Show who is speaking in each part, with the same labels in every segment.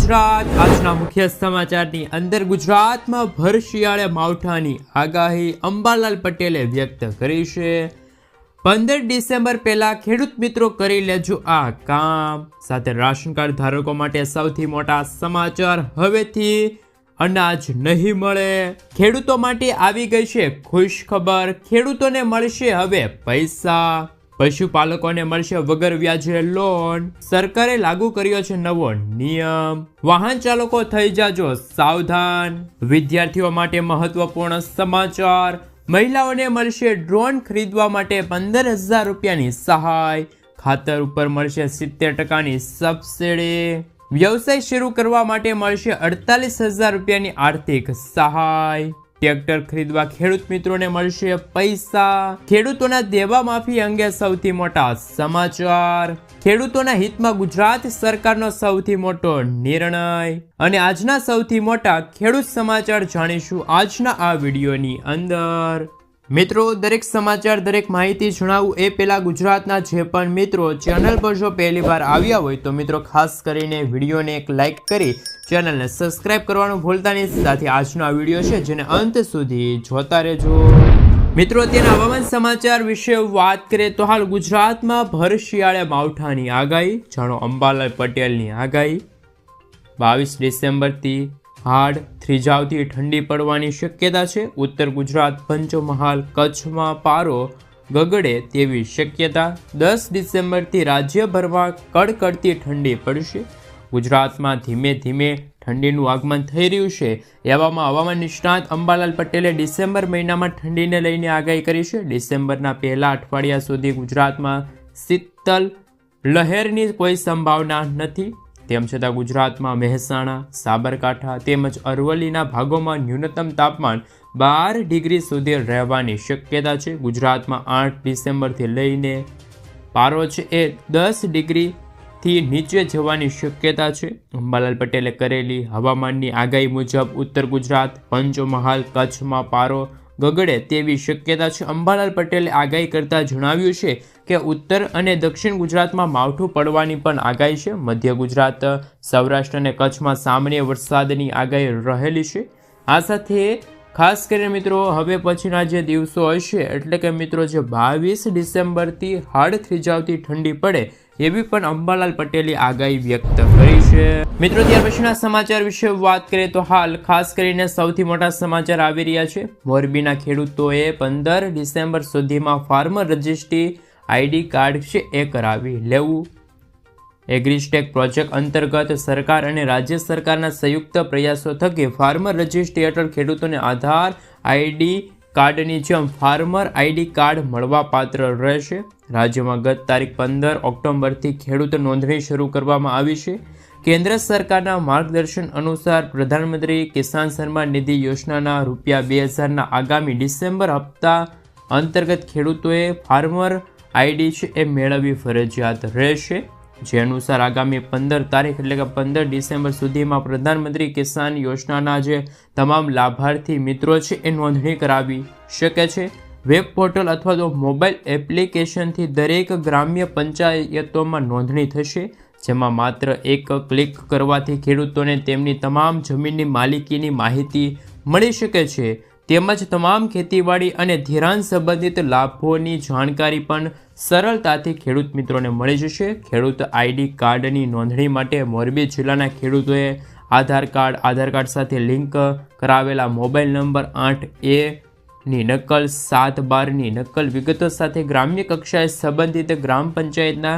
Speaker 1: ગુજરાત આજના મુખ્ય સમાચારની અંદર ગુજરાતમાં ભર શિયાળે માવઠાની આગાહી અંબાલાલ પટેલે વ્યક્ત કરી છે। 15 ડિસેમ્બર પહેલા ખેડૂત મિત્રો કરી લેજો આ કામ। સાથે રાશન કાર્ડ ધારકો માટે સૌથી મોટા સમાચાર, હવેથી અનાજ નહીં મળે। ખેડૂતો માટે આવી ગઈ છે ખુશ ખબર, ખેડૂતોને મળશે હવે પૈસા। પશુપાલકોને મળશે વગર વ્યાજે લોન। સરકારે લાગુ કર્યો છે નવો નિયમ। વાહન ચાલકો થઈ જાજો સાવધાન। વિદ્યાર્થીઓ માટે મહત્વપૂર્ણ સમાચાર, મહિલાઓને મળશે ડ્રોન ખરીદવા માટે 15,000 રૂપિયાની સહાય। ખાતર ઉપર મળશે 70% સબસિડી। વ્યવસાય શરૂ કરવા માટે મળશે 48,000 રૂપિયાની આર્થિક સહાય। ટ્રેક્ટર ખરીદવા ખેડૂત મિત્રોને મળશે પૈસા। ખેડૂતોના દેવા માફી અંગે સૌથી મોટા સમાચાર, ખેડૂતોના હિતમાં ગુજરાત સરકારનો સૌથી મોટો નિર્ણય। અને આજના સૌથી મોટા ખેડૂત સમાચાર જાણીશું આજના આ વિડીયોની અંદર। મિત્રો, દરેક સમાચાર, દરેક માહિતી જણાવું એ પહેલા ગુજરાતના જે પણ મિત્રો ચેનલ પર જો પહેલી વાર આવ્યા હોય તો મિત્રો ખાસ કરીને વિડીયોને એક લાઈક કરી ચેનલને સબસ્ક્રાઇબ કરવાનું ભૂલતા નહીં। સાથે આજનો આ વિડીયો છે જેને અંત સુધી જોતા રહેજો। મિત્રો, તેના હવામાન સમાચાર વિશે વાત કરીએ તો હાલ ગુજરાતમાં ભર શિયાળે માવઠાની આગાહી। જાણો અંબાલાલ પટેલની આગાહી। 22 ડિસેમ્બરથી હાડ થ્રીજાવથી ઠંડી પડવાની શક્યતા છે। ઉત્તર ગુજરાત, પંચમહાલ, કચ્છમાં પારો ગગડે તેવી શક્યતા। 10 ડિસેમ્બરથી રાજ્યભરમાં કડકડતી ઠંડી પડશે। ગુજરાતમાં ધીમે ધીમે ઠંડીનું આગમન થઈ રહ્યું છે। એવામાં હવામાન નિષ્ણાત અંબાલાલ પટેલે ડિસેમ્બર મહિનામાં ઠંડીને લઈને આગાહી કરી છે। ડિસેમ્બરના પહેલા અઠવાડિયા સુધી ગુજરાતમાં શીતલ લહેરની કોઈ સંભાવના નથી। તેમ છતાં ગુજરાતમાં મહેસાણા, સાબરકાંઠા તેમજ અરવલ્લીના ભાગોમાં ન્યૂનતમ તાપમાન 12 ડિગ્રી સુધી રહેવાની શક્યતા છે। ગુજરાતમાં 8 ડિસેમ્બરથી લઈને પારો છે એ 10 ડિગ્રીથી નીચે જવાની શક્યતા છે। અંબાલાલ પટેલે કરેલી હવામાનની આગાહી મુજબ ઉત્તર ગુજરાત, પંચમહાલ, કચ્છમાં પારો ગગડે તેવી શક્યતા છે। અંબાલાલ પટેલે આગાહી કરતા જણાવ્યું છે કે ઉત્તર અને દક્ષિણ ગુજરાતમાં માવઠું પડવાની પણ આગાહી છે। મધ્ય ગુજરાત, સૌરાષ્ટ્ર અને કચ્છમાં સામાન્ય વરસાદની આગાહી રહેલી છે। આ સાથે ખાસ કરીને મિત્રો હવે પછીના જે દિવસો હશે એટલે કે મિત્રો જે 22 ડિસેમ્બરથી હાડ થ્રીજાવથી ઠંડી પડે એવી પણ અંબાલાલ પટેલે આગાહી વ્યક્ત કરી છે। મિત્રો, ત્યાર પછીના સમાચાર વિશે વાત કરીએ તો હાલ ખાસ કરીને સૌથી મોટા સમાચાર આવી રહ્યા છે। મોરબીના ખેડૂતોએ 15 ડિસેમ્બર સુધીમાં ફાર્મર રજિસ્ટ્રી આઈડી કાર્ડ છે એ કરાવી લેવું। એગ્રીસ્ટેક પ્રોજેક્ટ અંતર્ગત સરકાર અને રાજ્ય સરકારના સંયુક્ત પ્રયાસો થકી ફાર્મર રજિસ્ટ્રી હેઠળ ખેડૂતોને આધાર આઈડી કાર્ડની જેમ ફાર્મર આઈડી કાર્ડ મળવા પાત્ર રહેશે। રાજ્યમાં ગત તારીખ 15 ઓક્ટોબરથી ખેડૂત નોંધણી શરૂ કરવામાં આવી છે। કેન્દ્ર સરકારના માર્ગદર્શન અનુસાર પ્રધાનમંત્રી કિસાન સન્માન નિધિ યોજનાના ₹2,000ના આગામી ડિસેમ્બર હપ્તા અંતર્ગત ખેડૂતોએ ફાર્મર આઈડી છે એ મેળવવી ફરજિયાત રહેશે। જે અનુસાર આગામી 15 તારીખ એટલે કે 15 ડિસેમ્બર સુધીમાં પ્રધાનમંત્રી કિસાન યોજનાના જે તમામ લાભાર્થી મિત્રો છે એ નોંધણી કરાવી શકે છે। વેબ પોર્ટલ અથવા તો મોબાઈલ એપ્લિકેશનથી દરેક ગ્રામ્ય પંચાયતોમાં નોંધણી થશે, જેમાં માત્ર એક ક્લિક કરવાથી ખેડૂતોને તેમની તમામ જમીનની માલિકીની માહિતી મળી શકે છે। તેમજ તમામ ખેતીવાડી અને ધિરાણ સંબંધિત લાભોની જાણકારી પણ સરળતાથી ખેડૂત મિત્રોને મળી જશે। ખેડૂત આઈડી કાર્ડની નોંધણી માટે મોરબી જિલ્લાના ખેડૂતોએ આધાર કાર્ડ સાથે લિંક કરાવેલા મોબાઈલ નંબર 8A ની નકલ, 7/12ની નકલ વિગતો સાથે ગ્રામ્ય કક્ષાએ સંબંધિત ગ્રામ પંચાયતના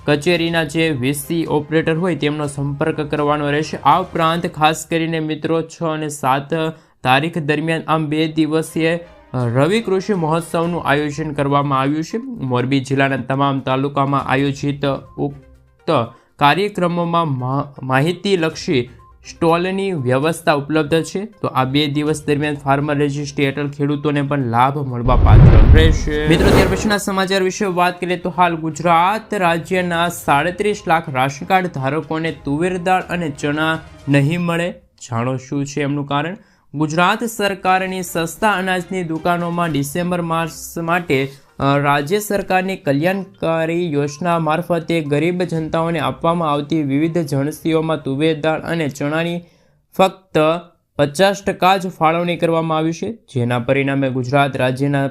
Speaker 1: કચેરીના જે વીસી ઓપરેટર હોય તેમનો સંપર્ક કરવાનો રહેશે। આ ઉપરાંત ખાસ કરીને મિત્રો 6 અને 7 તારીખ દરમિયાન આમ 2 દિવસીય રવિ કૃષિ મહોત્સવનું આયોજન કરવામાં આવ્યું છે। મોરબી જિલ્લાના તમામ તાલુકામાં આયોજિત ઉક્ત કાર્યક્રમોમાં માહિતીલક્ષી સ્ટોલની વ્યવસ્થા ઉપલબ્ધ છે। તો આ 2 દિવસ દરમિયાન ફાર્મર રજિસ્ટ્રી હેઠળ ખેડૂતોને પણ લાભ મળવા પાત્ર રહેશે। મિત્રો, ત્યાર પછીના સમાચાર વિશે વાત કરીએ તો હાલ ગુજરાત રાજ્યના 37 લાખ રાશન કાર્ડ ધારકોને તુવેર દાળ અને ચણા નહીં મળે। જાણો શું છે એમનું કારણ। ગુજરાત સરકારની સસ્તા અનાજની દુકાનોમાં ડિસેમ્બર માસ માટે રાજ્ય સરકારની કલ્યાણકારી યોજના મારફતે ગરીબ જનતાઓને આપવામાં આવતી વિવિધ જણસીઓમાં તુવેર દાળ અને ચણાની ફક્ત 50% જ ફાળવણી કરવામાં આવી છે, જેના પરિણામે ગુજરાત રાજ્યના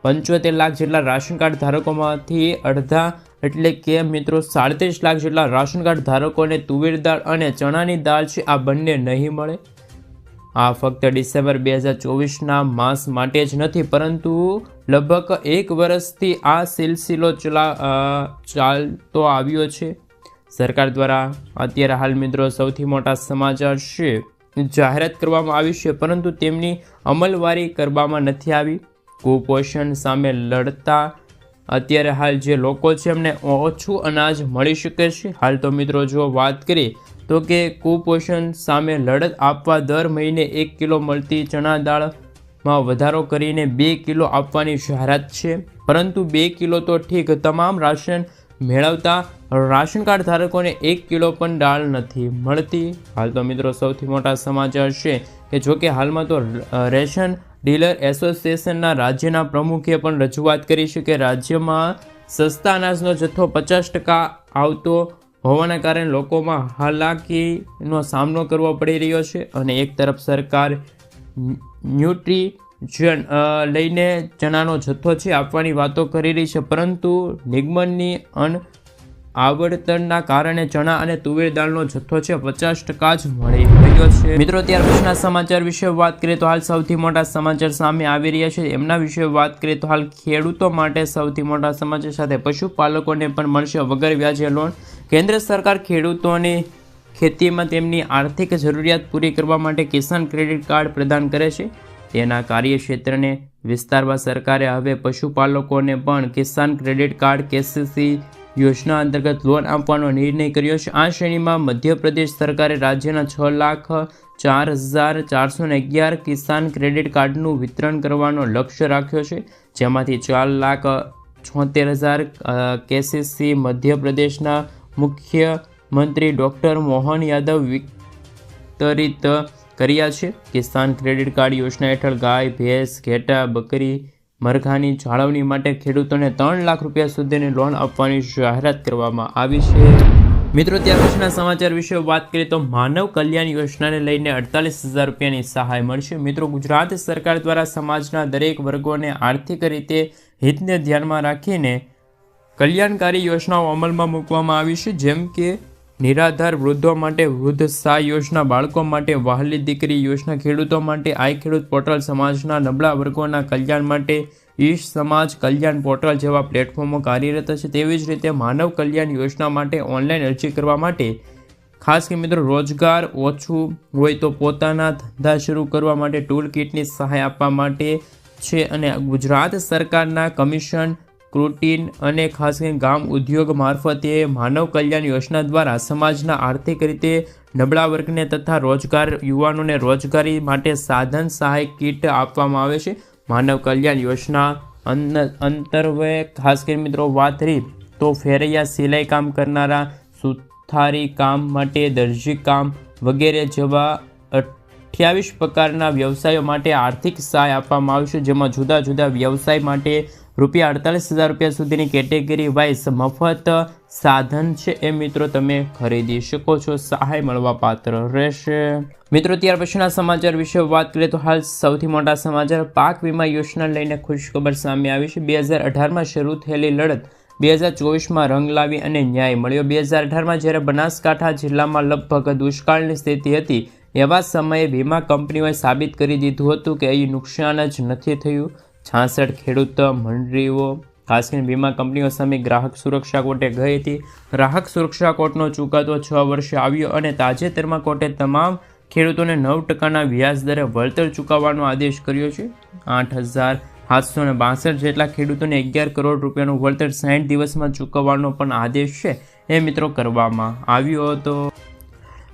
Speaker 1: 75 લાખ જેટલા રાશન કાર્ડ ધારકોમાંથી અડધા એટલે કે મિત્રો 37 લાખ જેટલા રાશન કાર્ડ ધારકોને તુવેર દાળ અને ચણાની દાળ છે આ બંને નહીં મળે। આ ફક્ત ડિસેમ્બર 2024ના માસ માટે જ નથી, પરંતુ લગભગ 1 વર્ષથી આ સિલસિલો ચાલતો આવ્યો છે। સરકાર દ્વારા અત્યારે હાલ મિત્રો સૌથી મોટા સમાચાર છે, જાહેરાત કરવામાં આવી છે પરંતુ તેમની અમલવારી કરવામાં નથી આવી। કુપોષણ સામે લડતા અત્યારે હાલ જે લોકો છે એમને ઓછું અનાજ મળી શકે છે। હાલ તો મિત્રો જો વાત કરીએ તો કે કુપોષણ સામે લડત આપવા દર મહિને 1 કિલો મળતી ચણા દાળમાં વધારો કરીને 2 કિલો આપવાની જાહેરાત છે, પરંતુ 2 કિલો તો ઠીક, તમામ રાશન મેળવતા રાશન કાર્ડ ધારકોને 1 કિલો પણ દાળ નથી મળતી। હાલ તો મિત્રો સૌથી મોટા સમાચાર છે કે જો કે હાલમાં તો રેશન ડીલર એસોસિએશનના રાજ્યના પ્રમુખે પણ રજૂઆત કરી છે કે રાજ્યમાં સસ્તા અનાજનો જથ્થો 50% આવતો હોવાના કારણે લોકોમાં હાલાકીનો સામનો કરવો પડી રહ્યો છે અને એક તરફ સરકાર ન્યુટ્રીજન લઈને ચણાનો જથ્થો છે આપવાની વાતો કરી રહી છે, પરંતુ નિગમનની આવડતના કારણે ચણા અને તુવેર દાળનો જથ્થો છે 50% જ મળી રહ્યો છે। મિત્રો ત્યાર પછીના સમાચાર વિશે વાત કરીએ તો હાલ સૌથી મોટા સમાચાર સામે આવી રહ્યા છે, એમના વિશે વાત કરીએ તો હાલ ખેડૂતો માટે સૌથી મોટા સમાચાર સાથે પશુપાલકોને પણ મળશે વગર વ્યાજે લોન। કેન્દ્ર સરકાર ખેડૂતોની ખેતીમાં તેમની આર્થિક જરૂરિયાત પૂરી કરવા માટે કિસાન ક્રેડિટ કાર્ડ પ્રદાન કરે છે। તેના કાર્યક્ષેત્રને વિસ્તારવા સરકારે હવે પશુપાલકોને પણ કિસાન ક્રેડિટ કાર્ડ કેસીસી યોજના અંતર્ગત લોન આપવાનો નિર્ણય કર્યો છે। આ શ્રેણીમાં મધ્યપ્રદેશ સરકારે રાજ્યના 6,04,411 કિસાન ક્રેડિટ કાર્ડનું વિતરણ કરવાનો લક્ષ્ય રાખ્યો છે, જેમાંથી 4,76,000 કેસીસી મધ્યપ્રદેશના મુખ્યમંત્રી ડૉક્ટર મોહન યાદવ વિતરિત કર્યા છે। કિસાન ક્રેડિટ કાર્ડ યોજના હેઠળ ગાય, ભેંસ, ઘેટા, બકરી, મરઘાની જાળવણી માટે ખેડૂતોને 3 લાખ રૂપિયા સુધીની લોન આપવાની જાહેરાત કરવામાં આવી છે। મિત્રો ત્યાર પછીના સમાચાર વિશે વાત કરીએ તો માનવ કલ્યાણ યોજનાને લઈને 48,000 રૂપિયાની સહાય મળશે। મિત્રો ગુજરાત સરકાર દ્વારા સમાજના દરેક વર્ગોને આર્થિક રીતે હિતને ધ્યાનમાં રાખીને કલ્યાણકારી યોજનાઓ અમલમાં મૂકવામાં આવી છે, જેમ કે નિરાધાર વૃદ્ધો માટે વૃદ્ધ સહાય યોજના, બાળકો માટે વહાલી દીકરી યોજના, ખેડૂતો માટે આઈ ખેડૂત પોર્ટલ, સમાજના નબળા વર્ગોના કલ્યાણ માટે ઈશ સમાજ કલ્યાણ પોર્ટલ જેવા પ્લેટફોર્મો કાર્યરત છે। તેવી જ રીતે માનવ કલ્યાણ યોજના માટે ઓનલાઈન અરજી કરવા માટે ખાસ કે મિત્રો રોજગાર ઓછું હોય તો પોતાના ધંધા શરૂ કરવા માટે ટૂલ કિટની સહાય આપવા માટે છે અને ગુજરાત સરકારના કમિશન ક્રુટીન અને ખાસ કરીને ગામ ઉદ્યોગ મારફતે માનવ કલ્યાણ યોજના દ્વારા સમાજના આર્થિક રીતે નબળા વર્ગને તથા રોજગાર યુવાનોને રોજગારી માટે સાધન સહાય કીટ આપવામાં આવે છે। માનવ કલ્યાણ યોજના અંતર્ગત ખાસ કરીને મિત્રો વાત કરી તો ફેરૈયા, સિલાઈ કામ કરનારા, સુથારી કામ માટે, દરજી કામ વગેરે જેવા 28 પ્રકારના વ્યવસાયો માટે આર્થિક સહાય આપવામાં આવશે, જેમાં જુદા જુદા વ્યવસાય માટે રૂપિયા 48,000 રૂપિયા સુધીની કેટેગરી વાઇઝ મફત સાધન છે એ મિત્રો તમે ખરીદી શકો છો, સહાય મળવા પાત્ર રહેશે। મિત્રો ત્યાર પછીના સમાચાર વિશે વાત કરીએ તો હાલ સૌથી મોટા સમાચાર પાક વીમા યોજના લઈને ખુશખબર સામે આવી છે। 2018માં શરૂ થયેલી લડત 2024માં રંગ લાવી અને ન્યાય મળ્યો। 2018માં જ્યારે બનાસકાંઠા જિલ્લામાં લગભગ દુષ્કાળની સ્થિતિ હતી એવા સમયે વીમા કંપનીઓએ સાબિત કરી દીધું હતું કે અહીં નુકસાન જ નથી થયું। 66 ખેડૂત મંડળીઓ ખાસ કરીને વીમા કંપનીઓ સામે ગ્રાહક સુરક્ષા કોર્ટે ગઈ હતી। ગ્રાહક સુરક્ષા કોર્ટનો ચુકાદો 6 વર્ષે આવ્યો અને તાજેતરમાં કોર્ટે તમામ ખેડૂતોને 9% વ્યાજ દરે વળતર ચૂકવવાનો આદેશ કર્યો છે। 8,762 જેટલા ખેડૂતોને 11 કરોડ રૂપિયાનું વળતર 60 દિવસમાં ચૂકવવાનો પણ આદેશ છે એ મિત્રો કરવામાં આવ્યો હતો।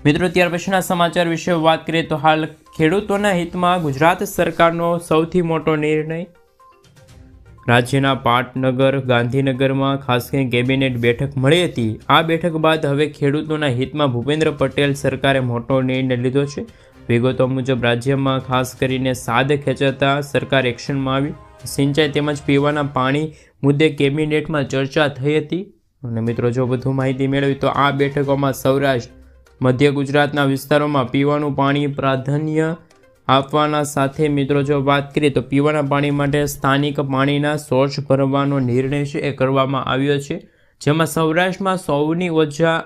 Speaker 1: મિત્રો ત્યાર પછીના સમાચાર વિશે વાત કરીએ તો હાલ ખેડૂતોના હિતમાં ગુજરાત સરકારનો સૌથી મોટો નિર્ણય। રાજ્યના પાટનગર ગાંધીનગરમાં ખાસ કરીને કેબિનેટ બેઠક મળી હતી। આ બેઠક બાદ હવે ખેડૂતોના હિતમાં ભૂપેન્દ્ર પટેલ સરકારે મોટો નિર્ણય લીધો છે। વિગતો મુજબ રાજ્યમાં ખાસ કરીને સાદ ખેંચાતા સરકાર એક્શનમાં આવી। સિંચાઈ તેમજ પીવાના પાણી મુદ્દે કેબિનેટમાં ચર્ચા થઈ હતી. અને મિત્રો જો વધુ માહિતી મેળવી તો આ બેઠકોમાં સૌરાષ્ટ્ર, મધ્ય ગુજરાતના વિસ્તારોમાં પીવાનું પાણી પ્રાધાન્ય આપવાના સાથે મિત્રો જો વાત કરીએ તો પીવાના પાણી માટે સ્થાનિક પાણીના સોર્સ ભરવાનો નિર્ણય છે એ કરવામાં આવ્યો છે, જેમાં સૌરાષ્ટ્રમાં સૌની ઓછા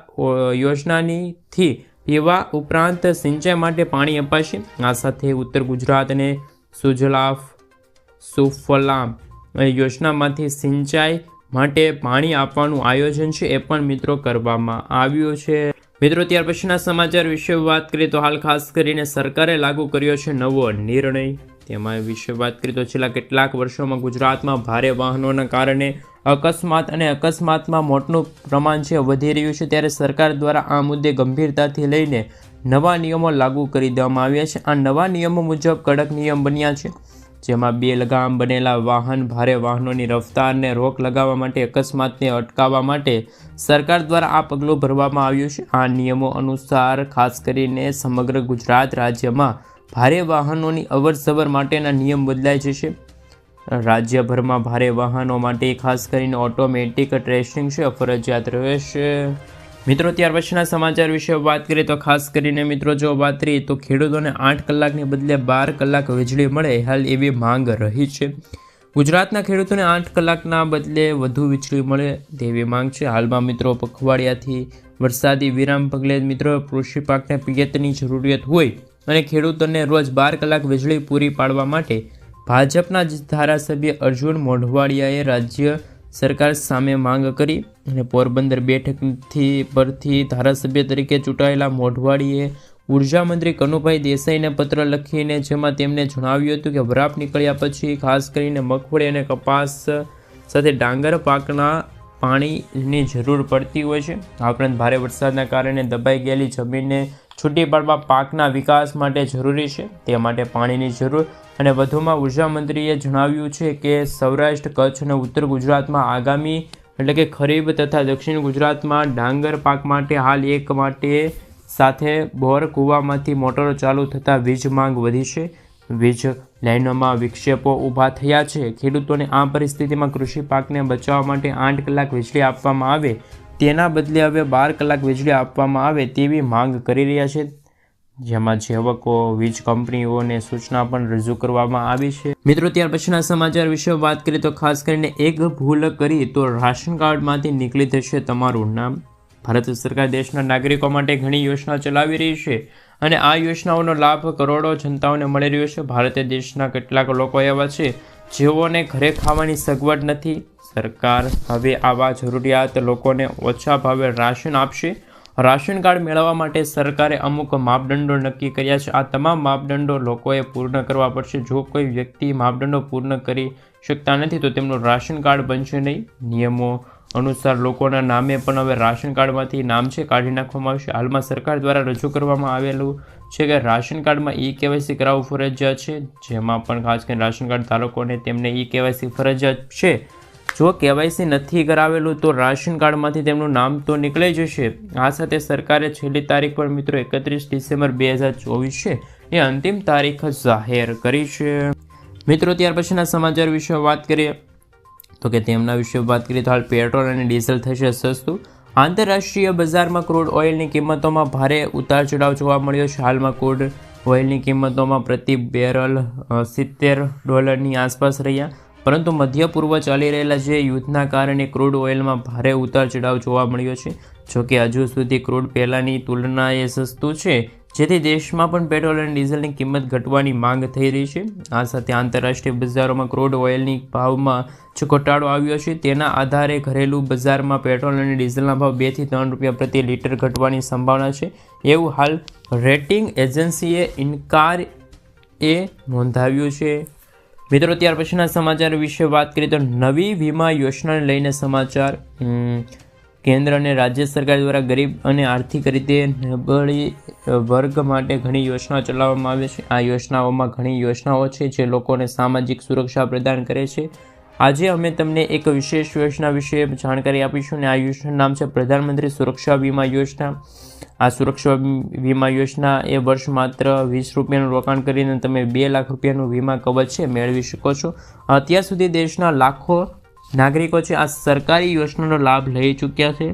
Speaker 1: યોજનાથી પીવા ઉપરાંત સિંચાઈ માટે પાણી અપાશે. આ સાથે ઉત્તર ગુજરાતને સુજલામ સુફલામ યોજનામાંથી સિંચાઈ માટે પાણી આપવાનું આયોજન છે એ પણ મિત્રો કરવામાં આવ્યું છે. મિત્રો ત્યાર પછીના સમાચાર વિશે વાત કરીએ તો હાલ ખાસ કરીને સરકારે લાગુ કર્યો છે નવો નિર્ણય. તેમાં વિશે વાત કરીએ તો છેલ્લા કેટલાક વર્ષોમાં ગુજરાતમાં ભારે વાહનોના કારણે અકસ્માત અને અકસ્માતમાં મોતનું પ્રમાણ છે વધી રહ્યું છે, ત્યારે સરકાર દ્વારા આ મુદ્દે ગંભીરતાથી લઈને નવા નિયમો લાગુ કરી દેવામાં આવ્યા છે. આ નવા નિયમો મુજબ કડક નિયમ બન્યા છે, જેમાં બેલગામ બનેલા વાહન ભારે વાહનોની રફતારને રોક લગાવવા માટે અકસ્માતને અટકાવવા માટે સરકાર દ્વારા આ પગલું ભરવામાં આવ્યું છે. આ નિયમો અનુસાર ખાસ કરીને સમગ્ર ગુજરાત રાજ્યમાં ભારે વાહનોની અવરજવર માટેના નિયમ બદલાઈ જશે. રાજ્યભરમાં ભારે વાહનો માટે ખાસ કરીને ઓટોમેટિક ટ્રેસિંગ છે ફરજિયાત રહેશે. મિત્રો ત્યાર પછીના સમાચાર વિશે વાત કરીએ તો ખાસ કરીને મિત્રો જો વાત કરીએ તો ખેડૂતોને 8 કલાકને બદલે 12 કલાક વીજળી મળે હાલ એવી માંગ રહી છે. ગુજરાતના ખેડૂતોને 8 કલાકના બદલે વધુ વીજળી મળે તેવી માંગ છે. હાલમાં મિત્રો પખવાડિયાથી વરસાદી વિરામ પગલે મિત્રો કૃષિ પાકને પિયતની જરૂરિયાત હોય અને ખેડૂતોને રોજ 12 કલાક વીજળી પૂરી પાડવા માટે ભાજપના ધારાસભ્ય અર્જુન મોઢવાડિયાએ રાજ્ય સરકાર સામે માંગ કરી અને પોરબંદર બેઠકથી પરથી ધારાસભ્ય તરીકે ચૂંટાયેલા મોઢવાડીએ ઉર્જા મંત્રી કનુભાઈ દેસાઈને પત્ર લખીને જેમાં તેમણે જણાવ્યું હતું કે વરાપ નીકળ્યા પછી ખાસ કરીને મગફળી અને કપાસ સાથે ડાંગર પાકના પાણીની જરૂર પડતી હોય છે. આ ઉપરાંત ભારે વરસાદના કારણે દબાઈ ગયેલી જમીનને છૂટી પાડવા પાકના વિકાસ માટે જરૂરી છે, તે માટે પાણીની જરૂર. અને વધુમાં ઉર્જા મંત્રીએ જણાવ્યું છે કે સૌરાષ્ટ્ર, કચ્છ અને ઉત્તર ગુજરાતમાં આગામી એટલે કે ખરીફ તથા દક્ષિણ ગુજરાતમાં ડાંગર પાક માટે હાલ એક માટે સાથે બોર કૂવામાંથી મોટરો ચાલુ થતાં વીજ માંગ વધી છે. વીજ લાઇનોમાં વિક્ષેપો ઊભા થયા છે. ખેડૂતોને આ પરિસ્થિતિમાં કૃષિ પાકને બચાવવા માટે 8 કલાક વીજળી આપવામાં આવે તેના બદલે હવે 12 કલાક વીજળી આપવામાં આવે તેવી માંગ કરી રહ્યા છે, જેમાં જેવકો વીજ કંપનીઓને સૂચના પણ રજૂ કરવામાં આવી છે. મિત્રો ત્યાર પછીના સમાચાર વિશે વાત કરીએ તો ખાસ કરીને એક ભૂલ કરી તો રાશન કાર્ડમાંથી નીકળી જશે તમારું નામ. ભારત સરકાર દેશના નાગરિકો માટે ઘણી યોજના ચલાવી રહી છે અને આ યોજનાઓનો લાભ કરોડો જનતાઓને મળી રહ્યો છે. ભારત દેશના કેટલાક લોકો એવા છે જેઓને ઘરે ખાવાની સગવડ નથી. સરકાર હવે આવા જરૂરિયાત લોકોને ઓછા ભાવે રાશન આપશે. રાશન કાર્ડ મેળવવા માટે સરકારે અમુક માપદંડો નક્કી કર્યા છે. આ તમામ માપદંડો લોકોએ પૂર્ણ કરવા પડશે. જો કોઈ વ્યક્તિ માપદંડો પૂર્ણ કરી શકતા નથી તો તેમનું રાશન કાર્ડ બનશે નહીં. નિયમો અનુસાર લોકોના નામે પણ હવે રાશન કાર્ડમાંથી નામ છે કાઢી નાખવામાં આવશે. હાલમાં સરકાર દ્વારા રજૂ કરવામાં આવેલું છે કે રાશન કાર્ડમાં ઈ-કેવાયસી કરાવવું ફરજિયાત છે, જેમાં પણ ખાસ કરીને રાશન કાર્ડ ધારકોને તેમને ઈ-કેવાયસી ફરજિયાત છે. જો કેવાયસી નથી કરાવેલું તો રાશન કાર્ડમાંથી તેમનું નામ તો નીકળી જશે. આ સાથે સરકારે છેલ્લી તારીખ પર મિત્રો 31 ડિસેમ્બર 2024 છે એ અંતિમ તારીખ જાહેર કરી છે. મિત્રો ત્યાર પછીના સમાચાર વિશે વાત કરીએ તો કે તેમના વિશે વાત કરીએ તો હાલ પેટ્રોલ અને ડીઝલ થશે સસ્તું. આંતરરાષ્ટ્રીય બજારમાં ક્રૂડ ઓઇલની કિંમતોમાં ભારે ઉતાર ચઢાવ જોવા મળ્યો છે. હાલમાં ક્રૂડ ઓઇલની કિંમતોમાં પ્રતિ બેરલ $70 આસપાસ રહ્યા, પરંતુ મધ્ય પૂર્વ ચાલી રહેલા જે યુદ્ધના કારણે ક્રૂડ ઓઇલમાં ભારે ઉતાર ચઢાવ જોવા મળ્યો છે. જોકે હજુ સુધી ક્રૂડ પહેલાંની તુલનાએ સસ્તું છે, જેથી દેશમાં પણ પેટ્રોલ અને ડીઝલની કિંમત ઘટવાની માંગ થઈ રહી છે. આ સાથે આંતરરાષ્ટ્રીય બજારોમાં ક્રૂડ ઓઇલની ભાવમાં જે ઘટાડો આવ્યો છે તેના આધારે ઘરેલું બજારમાં પેટ્રોલ અને ડીઝલના ભાવ 2 થી 3 રૂપિયા પ્રતિ લીટર ઘટવાની સંભાવના છે, એવું હાલ રેટિંગ એજન્સીએ ઇન્કાર નોંધાવ્યું છે. મિત્રો ત્યાર પછીના સમાચાર વિશે વાત કરીએ તો નવી વીમા યોજનાને લઈને સમાચાર. કેન્દ્ર અને રાજ્ય સરકાર દ્વારા ગરીબ અને આર્થિક રીતે નબળી વર્ગ માટે ઘણી યોજનાઓ ચલાવવામાં આવે છે. આ યોજનાઓમાં ઘણી યોજનાઓ છે જે લોકોને સામાજિક સુરક્ષા પ્રદાન કરે છે. આજે અમે તમને એક વિશેષ યોજના વિશે જાણકારી આપીશું અને આ યોજનાનું નામ છે પ્રધાનમંત્રી સુરક્ષા વીમા યોજના. આ સુરક્ષા વીમા યોજના એ વર્ષ માત્ર 20 રૂપિયાનું રોકાણ કરીને તમે 2 લાખ રૂપિયાનું વીમા કવચ છે મેળવી શકો છો. અત્યાર સુધી દેશના લાખો નાગરિકો છે આ સરકારી યોજનાનો લાભ લઈ ચૂક્યા છે.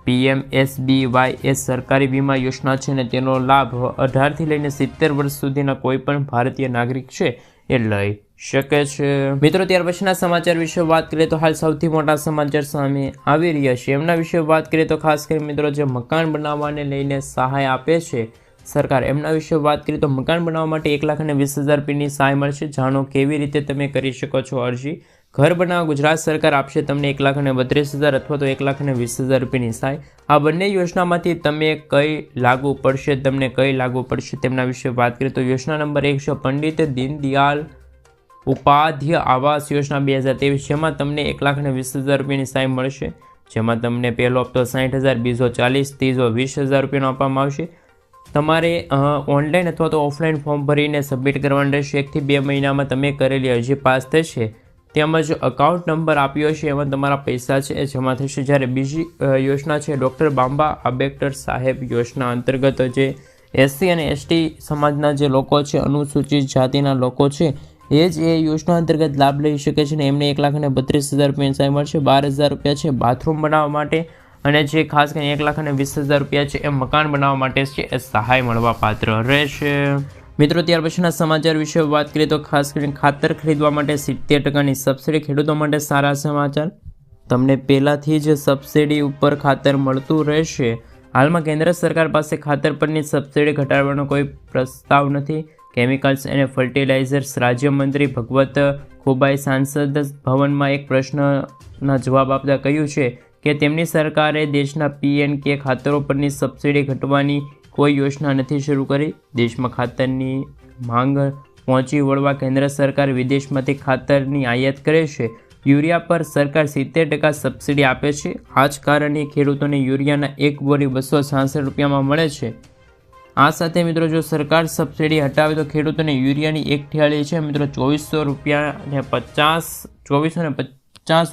Speaker 1: PMSBY એ સરકારી વીમા યોજના છે અને તેનો લાભ 18થી લઈને 70 વર્ષ સુધીના કોઈ પણ ભારતીય નાગરિક છે એ લઈ શકે છે. મિત્રો, ત્યાર પછીના સમાચાર વિશે વાત કરીએ તો હાલ સૌથી મોટા સમાચાર સામે આવી રહ્યા છે. એમના વિશે વાત કરીએ તો ખાસ કરી મિત્રો જે મકાન બનાવવાને લઈને સહાય આપે છે સરકાર, એમના વિશે વાત કરીએ તો મકાન બનાવવા માટે 1,20,000 રૂપિયાની સહાય મળશે. જાણો કેવી રીતે તમે કરી શકો છો અરજી. ઘર બનાવવા ગુજરાત સરકાર આપશે તમને 1,32,000 અથવા તો 1,20,000 રૂપિયાની સહાય. આ બંને યોજનામાંથી તમે તમને કઈ લાગુ પડશે તેમના વિશે વાત કરીએ તો યોજના નંબર 1 છે પંડિત દીનદયાલ ઉપાધ્યાય આવાસ યોજના 2023, જેમાં તમને 1,20,000 રૂપિયાની સહાય મળશે. જેમાં તમને પહેલો હપ્તો 60,000, બીજો 40,000, ત્રીજો 20,000 રૂપિયાનો આપવામાં આવશે. તમારે ઓનલાઈન અથવા તો ઓફલાઈન ફોર્મ ભરીને સબમિટ કરવાનું રહેશે. 1 થી 2 મહિનામાં તમે કરેલી અરજી પાસ થશે. તેમજ અકાઉન્ટ નંબર આપ્યો છે એમાં તમારા પૈસા છે એ જમા થશે. જ્યારે બીજી યોજના છે ડૉક્ટર બાબા આંબેડકર સાહેબ યોજના અંતર્ગત જે SC અને ST સમાજના જે લોકો છે, અનુસૂચિત જાતિના લોકો છે, એ જ એ યોજના અંતર્ગત લાભ લઈ શકે છે. ને એમને 1,32,000 રૂપિયાની સહાય મળશે. 12,000 રૂપિયા છે બાથરૂમ બનાવવા માટે અને જે ખાસ કરીને 1,20,000 રૂપિયા છે એ મકાન બનાવવા માટે છે એ સહાય મળવા પાત્ર રહેશે. મિત્રો, ત્યાર પછીના સમાચાર વિશે વાત કરીએ તો ખાસ કરીને ખાતર ખરીદવા માટે 70%ની સબસિડી. ખેડૂતો માટે સારા સમાચાર. તમને પહેલાંથી જ સબસિડી ઉપર ખાતર મળતું રહેશે. હાલમાં કેન્દ્ર સરકાર પાસે ખાતર પરની સબસિડી ઘટાડવાનો કોઈ પ્રસ્તાવ નથી. કેમિકલ્સ અને ફર્ટિલાઇઝર્સ રાજ્યમંત્રી ભગવત ખુબાઈ સાંસદ ભવનમાં એક પ્રશ્નના જવાબ આપતા કહ્યું છે કે તેમની સરકારે દેશના PNK ખાતરો પરની સબસિડી ઘટવાની કોઈ યોજના નથી શરૂ કરી. દેશમાં ખાતરની માંગ પહોંચી વળવા કેન્દ્ર સરકાર વિદેશમાંથી ખાતરની આયાત કરે છે. યુરિયા પર સરકાર 70% સબસિડી આપે છે. આ જ કારણે ખેડૂતોને યુરિયાના 1 બોરી 266 રૂપિયામાં મળે છે. આ સાથે મિત્રો જો સરકાર સબસિડી હટાવે તો ખેડૂતોને યુરિયાની એક થેલી છે મિત્રો 2450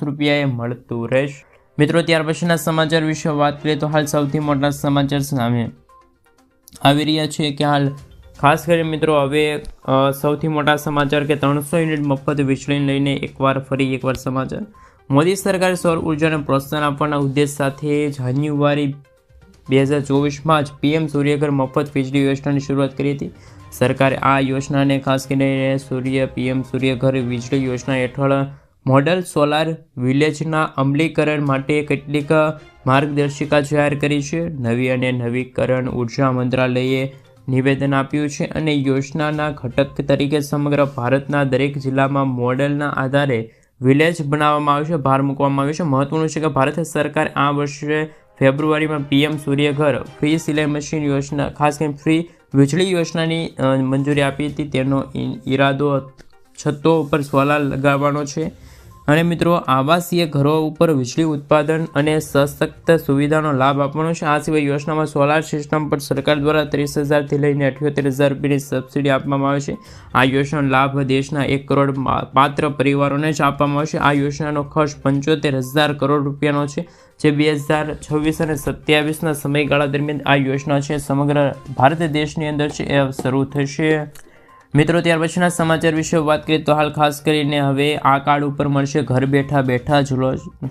Speaker 1: રૂપિયાએ મળતું રહેશે. મિત્રો, ત્યાર પછીના સમાચાર વિશે વાત કરીએ તો હાલ સૌથી મોટા સમાચાર સામે આવી રહ્યા છે કે હાલ ખાસ કરીને મિત્રો હવે સૌથી મોટા સમાચાર કે 300 યુનિટ મફત વીજળીને લઈને ફરી એકવાર સમાચાર. મોદી સરકારે સૌર ઉર્જાને પ્રોત્સાહન આપવાના ઉદ્દેશ સાથે જાન્યુઆરી 2024માં જ PM સૂર્યઘર મફત વીજળી યોજનાની શરૂઆત કરી હતી. સરકારે આ યોજનાને ખાસ કરીને PM સૂર્યઘર વીજળી યોજના હેઠળ મોડલ સોલાર વિલેજના અમલીકરણ માટે કેટલીક માર્ગદર્શિકા જાહેર કરી છે. નવી અને નવીકરણ ઉર્જા મંત્રાલયે નિવેદન આપ્યું છે અને યોજનાના ઘટક તરીકે સમગ્ર ભારતના દરેક જિલ્લામાં મોડેલના આધારે વિલેજ બનાવવામાં આવશે, ભાર મૂકવામાં આવ્યો છે. મહત્વનું છે કે ભારત સરકાર આ વર્ષે ફેબ્રુઆરીમાં PM સૂર્યઘર ફ્રી સિલાઈ મશીન યોજના ખાસ કરીને ફ્રી વીજળી યોજનાની મંજૂરી આપી હતી. તેનો ઈરાદો છતો ઉપર સોલાર લગાવવાનો છે અને મિત્રો આવાસીય ઘરો ઉપર વીજળી ઉત્પાદન અને સશક્ત સુવિધાનો લાભ આપવાનો છે. આ સિવાય યોજનામાં સોલાર સિસ્ટમ પર સરકાર દ્વારા 30,000થી લઈને 78,000 રૂપિયાની સબસિડી આપવામાં આવે છે. આ યોજનાનો લાભ દેશના 1 કરોડ પાત્ર પરિવારોને જ આપવામાં આવશે. આ યોજનાનો ખર્ચ 75,000 કરોડ રૂપિયાનો છે, જે 2026 અને 27ના સમયગાળા દરમિયાન આ યોજના છે સમગ્ર ભારત દેશની અંદર છે એ શરૂ થશે. મિત્રો, ત્યાર પછીના સમાચાર વિશે વાત કરીએ તો હાલ ખાસ કરીને હવે આ કાર્ડ ઉપર મળશે ઘર બેઠા જ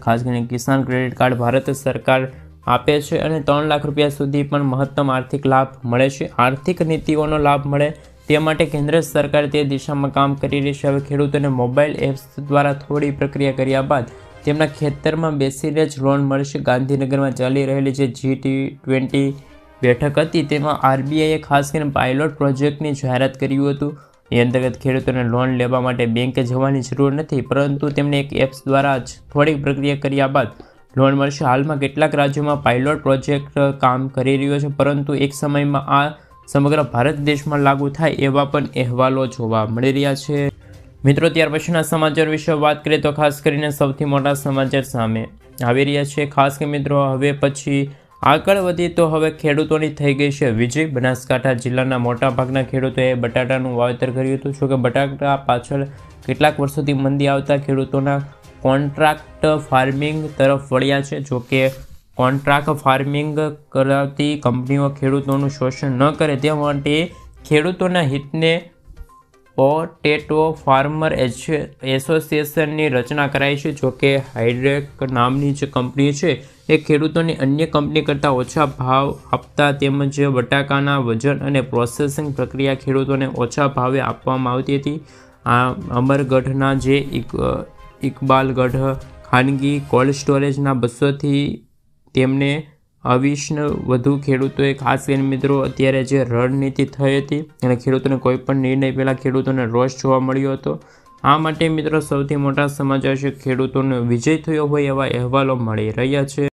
Speaker 1: ખાસ કરીને કિસાન ક્રેડિટ કાર્ડ ભારત સરકાર આપે છે અને 3 લાખ રૂપિયા સુધી પણ મહત્તમ આર્થિક લાભ મળે છે. આર્થિક નીતિઓનો લાભ મળે તે માટે કેન્દ્ર સરકાર તે દિશામાં કામ કરી રહી છે. હવે ખેડૂતોને મોબાઈલ એપ્સ દ્વારા થોડી પ્રક્રિયા કર્યા બાદ તેમના ખેતરમાં બેસીને જ લોન મળશે. ગાંધીનગરમાં ચાલી રહેલી જે G20 બેઠક હતી તેમાં RBIએ ખાસ કરીને પાયલોટ પ્રોજેક્ટની જાહેરાત કર્યું હતું. એ અંતર્ગત ખેડૂતોને લોન લેવા માટે બેંકે જવાની જરૂર નથી, પરંતુ તેમને એક એપ્સ દ્વારા જ થોડીક પ્રક્રિયા કર્યા બાદ લોન મળશે. હાલમાં કેટલાક રાજ્યોમાં પાયલોટ પ્રોજેક્ટ કામ કરી રહ્યો છે, પરંતુ એક સમયમાં આ સમગ્ર ભારત દેશમાં લાગુ થાય એવા પણ અહેવાલો જોવા મળી રહ્યા છે. મિત્રો, ત્યાર પછીના સમાચાર વિશે વાત કરીએ તો ખાસ કરીને સૌથી મોટા સમાચાર સામે આવી રહ્યા છે. ખાસ કે મિત્રો હવે પછી આગળ વધીએ તો હવે ખેડૂતોની થઈ ગઈ છે વિજય. બનાસકાંઠા જિલ્લાના મોટાભાગના ખેડૂતોએ બટાટાનું વાવેતર કર્યું હતું. જોકે બટાટા પાછળ કેટલાક વર્ષોથી મંદી આવતા ખેડૂતોના કોન્ટ્રાક્ટ ફાર્મિંગ તરફ વળ્યા છે. જોકે કોન્ટ્રાક્ટ ફાર્મિંગ કરાવતી કંપનીઓ ખેડૂતોનું શોષણ ન કરે તે માટે ખેડૂતોના હિતને પોટેટો ફાર્મર એસોસિએશનની રચના કરાઈ છે. જોકે હાઇડ્રેક નામની જે કંપની છે એ ખેડૂતોની અન્ય કંપની કરતાં ઓછા ભાવ આપતા તેમજ બટાકાના વજન અને પ્રોસેસિંગ પ્રક્રિયા ખેડૂતોને ઓછા ભાવે આપવામાં આવતી હતી. આ અમરગઢના જે ઇકબાલગઢ ખાનગી કોલ્ડ સ્ટોરેજના 200થી તેમને 20 વધુ ખેડૂતોએ ખાસ કરીને મિત્રો અત્યારે જે રણનીતિ થઈ હતી અને ખેડૂતોને કોઈ પણ નિર્ણય પહેલાં ખેડૂતોને રોષ જોવા મળ્યો હતો. આ માટે મિત્રો સૌથી મોટા સમાચાર છે ખેડૂતોનો વિજય થયો હોય એવા અહેવાલો મળી રહ્યા છે.